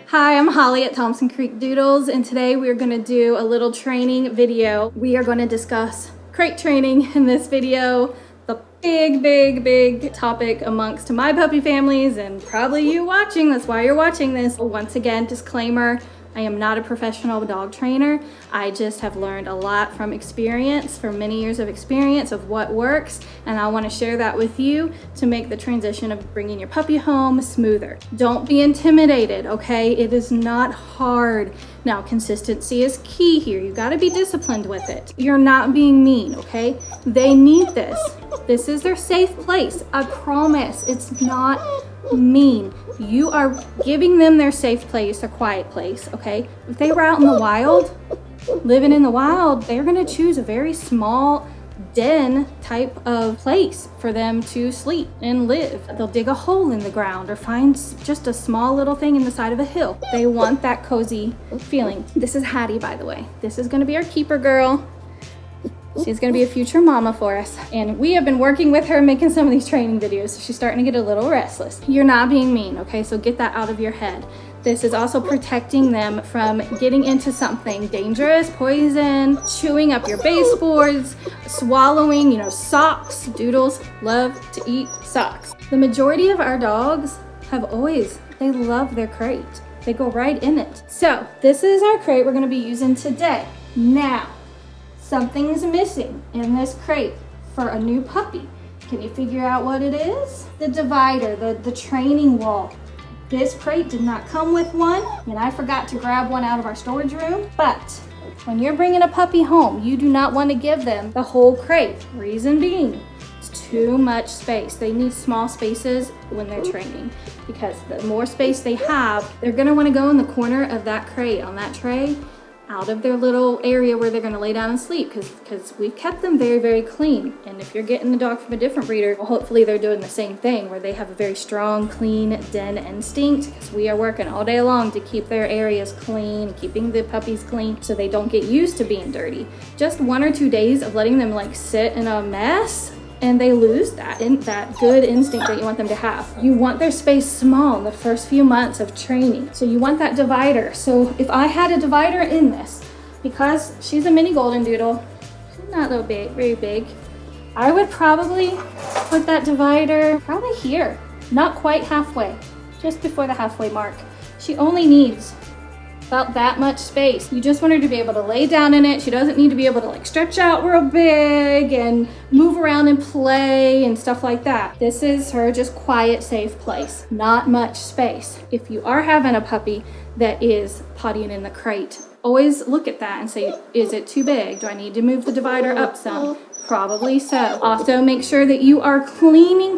Hi, I'm Holly at Thompson Creek Doodles, and today we're going to do a little training video. We are going to discuss crate training in this video, the big topic amongst my puppy families and probably you watching. That's why you're watching this. Once again, disclaimer, I am not a professional dog trainer. I just have learned a lot from experience, from many years of experience of what works, and I want to share that with you to make the transition of bringing your puppy home smoother. Don't be intimidated, okay? It is not hard. Now, consistency is key here. You got to be disciplined with it. You're not being mean, okay? They need this. This is their safe place. I promise. It's not mean. You are giving them their safe place, their quiet place, okay? If they were out in the wild, living in the wild, they're gonna choose a very small den type of place for them to sleep and live. They'll dig a hole in the ground or find just a small little thing in the side of a hill. They want that cozy feeling. This is Hattie, by the way. This is gonna be our keeper girl. She's gonna be a future mama for us. And we have been working with her making some of these training videos, so she's starting to get a little restless. You're not being mean, okay? So get that out of your head. This is also protecting them from getting into something dangerous, poison, chewing up your baseboards, swallowing, socks. Doodles love to eat socks. The majority of our dogs they love their crate. They go right in it. So this is our crate we're gonna be using today. Now, something's missing in this crate for a new puppy. Can you figure out what it is? The divider, the training wall. This crate did not come with one, and I forgot to grab one out of our storage room. But when you're bringing a puppy home, you do not want to give them the whole crate. Reason being, it's too much space. They need small spaces when they're training, because the more space they have, they're gonna want to go in the corner of that crate on that tray, out of their little area where they're going to lay down and sleep, because we've kept them very clean. And if you're getting the dog from a different breeder, well, hopefully they're doing the same thing, where they have a very strong clean den instinct, because we are working all day long to keep their areas clean, keeping the puppies clean so they don't get used to being dirty. Just 1 or 2 days of letting them sit in a mess, and they lose that good instinct that you want them to have. You want their space small in the first few months of training. So you want that divider. So if I had a divider in this, because she's a mini Goldendoodle, she's not very big, I would probably put that divider probably here, not quite halfway, just before the halfway mark. She only needs about that much space. You just want her to be able to lay down in it. She doesn't need to be able to stretch out real big and move around and play and stuff like that. This is her just quiet, safe place. Not much space. If you are having a puppy that is pottying in the crate, always look at that and say, is it too big? Do I need to move the divider up some? Probably so. Also, make sure that you are cleaning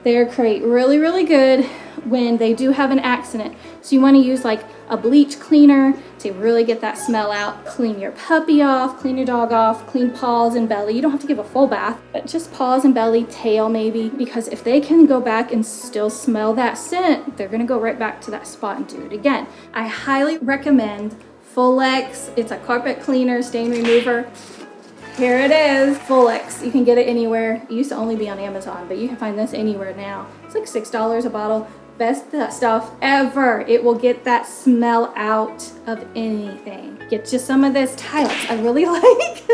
their crate really good when they do have an accident. So you want to use a bleach cleaner to really get that smell out. Clean your puppy off, clean your dog off, clean paws and belly. You don't have to give a full bath, but just paws and belly, tail maybe, because if they can go back and still smell that scent, they're gonna go right back to that spot and do it again. I highly recommend Full-X. It's a carpet cleaner, stain remover. Here it is, Full-X. You can get it anywhere. It used to only be on Amazon, but you can find this anywhere now. It's like $6 a bottle. Best stuff ever. It will get that smell out of anything. Get you some of this Tilex. I really like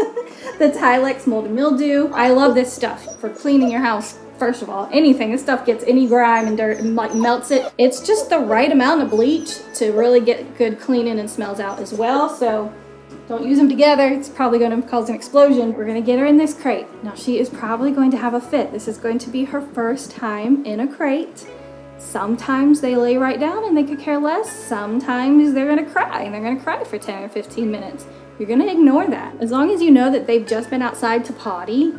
the Tilex mold and mildew. I love this stuff for cleaning your house. First of all, anything. This stuff gets any grime and dirt and melts it. It's just the right amount of bleach to really get good cleaning and smells out as well. So don't use them together. It's probably going to cause an explosion. We're going to get her in this crate. Now she is probably going to have a fit. This is going to be her first time in a crate. Sometimes they lay right down and they could care less. Sometimes they're gonna cry, and they're gonna cry for 10 or 15 minutes. You're gonna ignore that. As long as you know that they've just been outside to potty,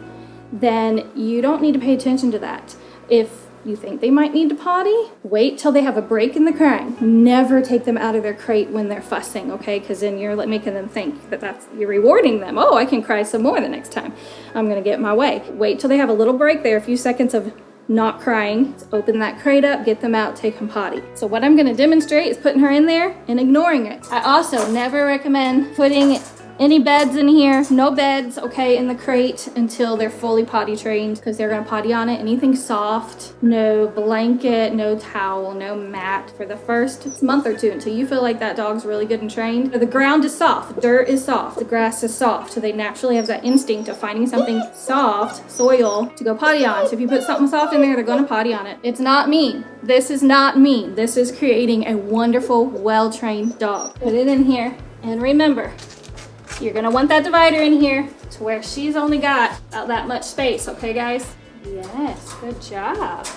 then you don't need to pay attention to that. If you think they might need to potty, wait till they have a break in the crying. Never take them out of their crate when they're fussing, okay? Because then you're making them think that you're rewarding them. Oh, I can cry some more the next time. I'm gonna get my way. Wait till they have a little break there, a few seconds of not crying. Let's open that crate up, get them out, take them potty. So what I'm gonna demonstrate is putting her in there and ignoring it. I also never recommend putting Any beds in here? No beds, okay, in the crate until they're fully potty trained, because they're gonna potty on it. Anything soft, no blanket, no towel, no mat for the first month or two until you feel like that dog's really good and trained. The ground is soft, dirt is soft, the grass is soft, so they naturally have that instinct of finding something soft, soil, to go potty on. So if you put something soft in there, they're gonna potty on it. It's not mean. This is not mean. This is creating a wonderful, well-trained dog. Put it in here, and remember, you're gonna want that divider in here to where she's only got about that much space, okay guys? Yes, good job.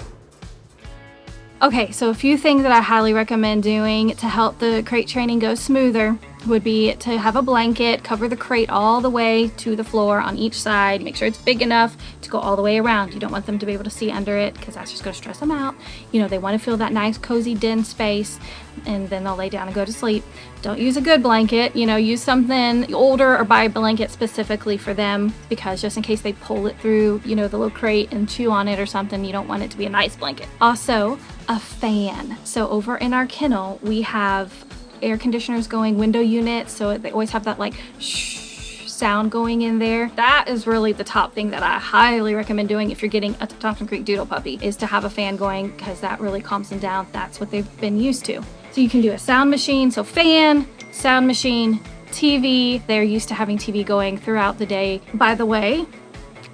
Okay, so a few things that I highly recommend doing to help the crate training go smoother would be to have a blanket, cover the crate all the way to the floor on each side. Make sure it's big enough to go all the way around. You don't want them to be able to see under it because that's just gonna stress them out. You know, they wanna feel that nice, cozy den space, and then they'll lay down and go to sleep. Don't use a good blanket, you know, use something older or buy a blanket specifically for them, because just in case they pull it through, you know, the little crate and chew on it or something, you don't want it to be a nice blanket. Also, a fan. So over in our kennel, we have air conditioners going, window units, so they always have that like shh sound going in there. That is really the top thing that I highly recommend doing if you're getting a Thompson Creek Doodle puppy, is to have a fan going, because that really calms them down. That's what they've been used to. So you can do a sound machine, so fan, sound machine, TV. They're used to having TV going throughout the day. By the way,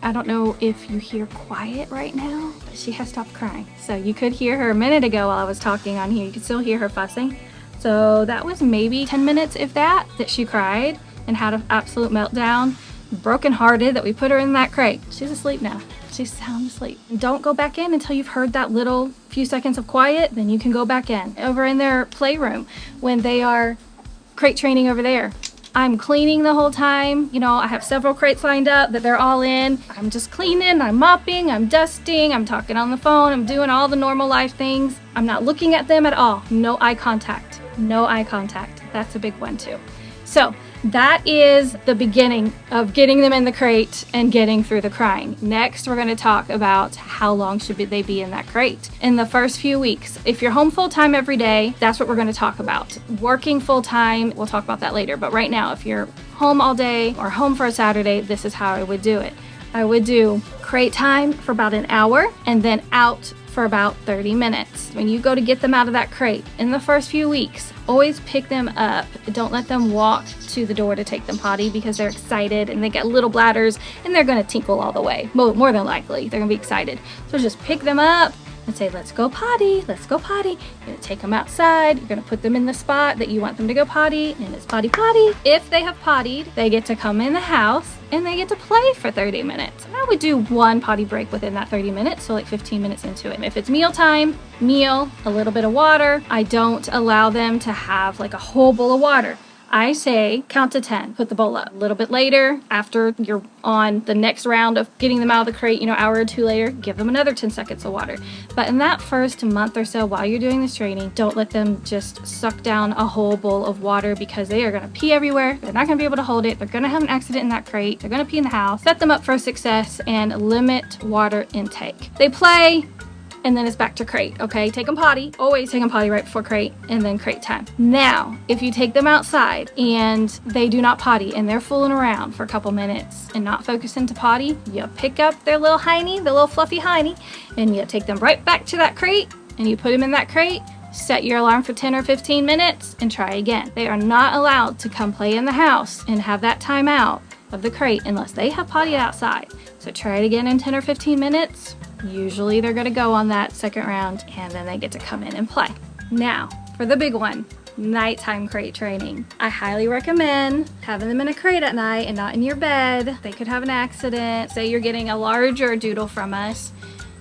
I don't know if you hear quiet right now, but she has stopped crying. So you could hear her a minute ago while I was talking on here. You could still hear her fussing. So that was maybe 10 minutes, if that she cried and had an absolute meltdown. Brokenhearted that we put her in that crate. She's asleep now. She's sound asleep. Don't go back in until you've heard that little few seconds of quiet, then you can go back in. Over in their playroom, when they are crate training over there, I'm cleaning the whole time. You know, I have several crates lined up that they're all in. I'm just cleaning, I'm mopping, I'm dusting, I'm talking on the phone, I'm doing all the normal life things. I'm not looking at them at all. No eye contact. No eye contact. That's a big one too. So that is the beginning of getting them in the crate and getting through the crying. Next, we're going to talk about how long should they be in that crate. In the first few weeks, if you're home full-time every day, that's what we're going to talk about. Working full-time, we'll talk about that later. But right now, if you're home all day or home for a Saturday, this is how I would do it. I would do crate time for about an hour and then out for about 30 minutes. When you go to get them out of that crate in the first few weeks, always pick them up. Don't let them walk to the door to take them potty, because they're excited and they get little bladders and they're gonna tinkle all the way. More than likely, they're gonna be excited. So just pick them up and say, let's go potty, let's go potty. You're gonna take them outside, you're gonna put them in the spot that you want them to go potty, and it's potty potty. If they have pottied, they get to come in the house and they get to play for 30 minutes. I would do one potty break within that 30 minutes, so like 15 minutes into it. If it's meal time, meal, a little bit of water. I don't allow them to have like a whole bowl of water. I say count to 10, put the bowl up. A little bit later, after you're on the next round of getting them out of the crate, you know, hour or two later, give them another 10 seconds of water. But in that first month or so while you're doing this training, don't let them just suck down a whole bowl of water, because they are gonna pee everywhere. They're not gonna be able to hold it. They're gonna have an accident in that crate. They're gonna pee in the house. Set them up for success and limit water intake. They play, and then it's back to crate, okay? Take them potty. Always take them potty right before crate, and then crate time. Now, if you take them outside and they do not potty and they're fooling around for a couple minutes and not focusing to potty, you pick up their little hiney, the little fluffy hiney, and you take them right back to that crate and you put them in that crate, set your alarm for 10 or 15 minutes and try again. They are not allowed to come play in the house and have that time out of the crate unless they have potty outside. So try it again in 10 or 15 minutes. Usually they're gonna go on that second round and then they get to come in and play. Now, for the big one, nighttime crate training. I highly recommend having them in a crate at night and not in your bed. They could have an accident. Say you're getting a larger doodle from us.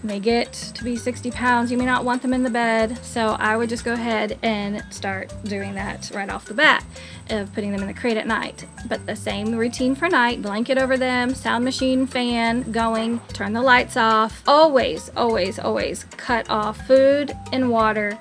They get to be 60 pounds. You may not want them in the bed. So I would just go ahead and start doing that right off the bat, of putting them in the crate at night. But the same routine for night, blanket over them, sound machine, fan going, turn the lights off. Always, always, always cut off food and water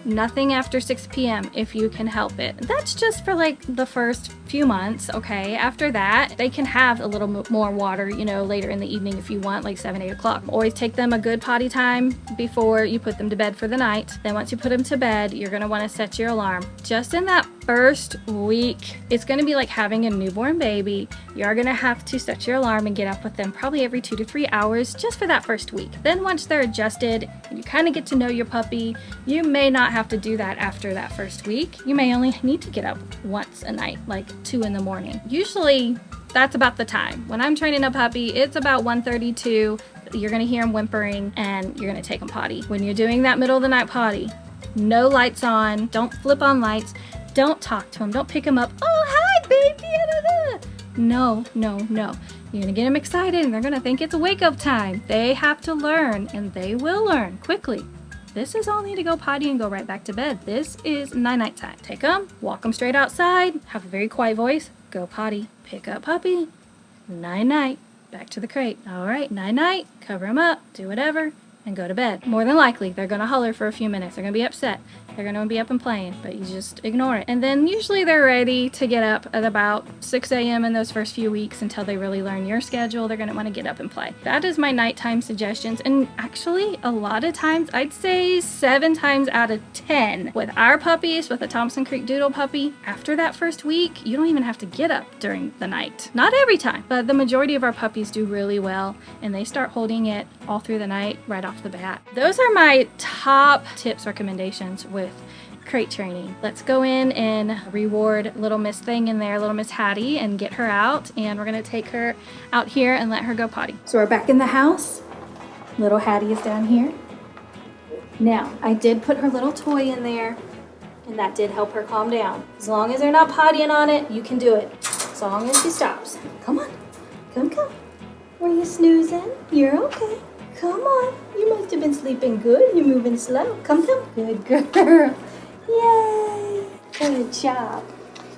Nothing after 6 p.m. if you can help it. That's just for like the first few months, okay? After that, they can have a little more water, you know, later in the evening if you want, like 7, 8 o'clock. Always take them a good potty time before you put them to bed for the night. Then once you put them to bed, you're gonna wanna set your alarm. Just in that first week, it's gonna be like having a newborn baby. You're gonna have to set your alarm and get up with them probably every 2 to 3 hours just for that first week. Then once they're adjusted and you kind of get to know your puppy, you may not have to do that after that first week. You may only need to get up once a night, like 2 in the morning. Usually that's about the time. When I'm training a puppy, it's about 1:32. You're gonna hear them whimpering and you're gonna take them potty. When you're doing that middle of the night potty, no lights on, don't flip on lights, don't talk to them, don't pick them up. Oh, hi, baby. No, no, no. You're gonna get them excited and they're gonna think it's wake up time. They have to learn, and they will learn quickly. This is only to go potty and go right back to bed. This is night time. Take them, walk them straight outside, have a very quiet voice, go potty, pick up puppy, night, back to the crate. All right, night, cover them up, do whatever, and go to bed. More than likely, they're gonna holler for a few minutes. They're gonna be upset. They're gonna be up and playing, but you just ignore it. And then usually they're ready to get up at about 6 a.m. in those first few weeks until they really learn your schedule. They're gonna wanna get up and play. That is my nighttime suggestions. And actually, a lot of times, I'd say 7 times out of 10, with our puppies, with a Thompson Creek Doodle puppy, after that first week, you don't even have to get up during the night. Not every time, but the majority of our puppies do really well, and they start holding it all through the night right off the bat. Those are my top tips, recommendations with crate training. Let's go in and reward little Miss Thing in there, little Miss Hattie, and get her out, and we're gonna take her out here and let her go potty. So we're back in the house. Little Hattie is down here. Now, I did put her little toy in there, and that did help her calm down. As long as they're not pottying on it, you can do it. As long as she stops. Come on, come. Were you snoozing? You're okay. Come on, you must have been sleeping good. You're moving slow. Come. Good girl. Yay, good job.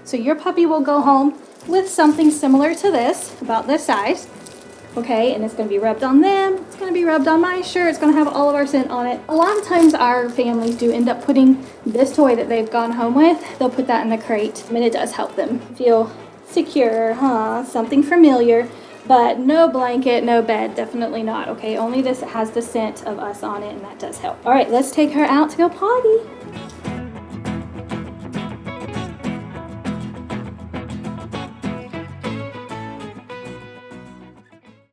So your puppy will go home with something similar to this, about this size. Okay, and it's gonna be rubbed on them. It's gonna be rubbed on my shirt. It's gonna have all of our scent on it. A lot of times our families do end up putting this toy that they've gone home with, they'll put that in the crate. I mean, it does help them feel secure, something familiar. But no blanket, no bed, definitely not, okay? Only this has the scent of us on it, and that does help. All right, let's take her out to go potty.